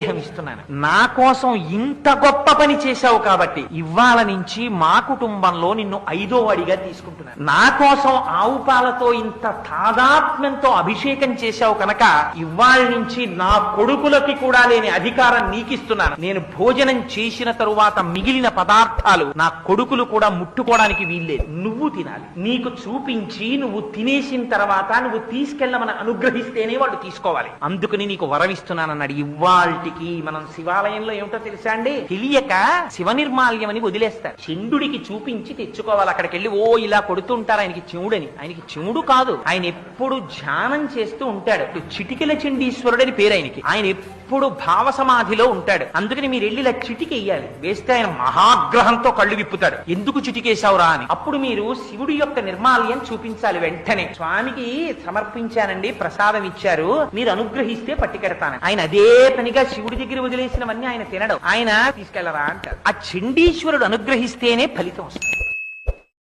ఇస్తున్నాను. నా కోసం ఇంత గొప్ప పని చేశావు కాబట్టి ఇవాళ నుంచి మా కుటుంబంలో నిన్ను 5వ అడిగా తీసుకుంటున్నాను. నా కోసం ఆవు పాలతో ఇంత తాదాత్మ్యంతో అభిషేకం చేశావు కనుక ఇవాళ నుంచి నా కొడుకులకి కూడా లేని అధికారం నీకిస్తున్నాను. నేను భోజనం చేసిన తరువాత మిగిలిన పదార్థాలు నా కొడుకులు కూడా ముట్టుకోవడానికి వీల్లేదు, నువ్వు తినాలి. నీకు చూపించి నువ్వు తినేసిన తర్వాత నువ్వు తీసుకెళ్ళమని అనుగ్రహిస్తేనే వాళ్ళు తీసుకోవాలి. అందుకని నీకు వరమిస్తున్నానన్నాడు. ఇవాళ మనం శివాలయంలో ఏమిటో తెలుసా అండి, తెలియక శివ నిర్మాల్యం అని వదిలేస్తారు. చండుడికి చూపించి తెచ్చుకోవాలి. అక్కడికి వెళ్ళి ఓ ఇలా కొడుతుంటారు ఆయనకి చెవుడని. ఆయనకి చెవుడు కాదు, ఆయన ఎప్పుడు ధ్యానం చేస్తూ ఉంటాడు. చిటికెల చండీశ్వరుడు అని పేరు ఆయనకి. ఆయన ఎప్పుడు భావ సమాధిలో ఉంటాడు. అందుకని మీరు వెళ్ళి ఇలా చిటికెయ్యాలి. వేస్తే ఆయన మహాగ్రహంతో కళ్ళు విప్పుతాడు. ఎందుకు చిటికేశావురా అని. అప్పుడు మీరు శివుడి యొక్క నిర్మాల్యం చూపించాలి. వెంటనే స్వామికి సమర్పించానండి, ప్రసాదం ఇచ్చారు, మీరు అనుగ్రహిస్తే పట్టుకెడతాను. ఆయన అదే పనిగా శివుడి దగ్గర వదిలేసినవన్నీ ఆయన తినడం. ఆయన తీసుకెళ్లరా అంటారు. ఆ చండీశ్వరుడు అనుగ్రహిస్తేనే ఫలితం వస్తుంది.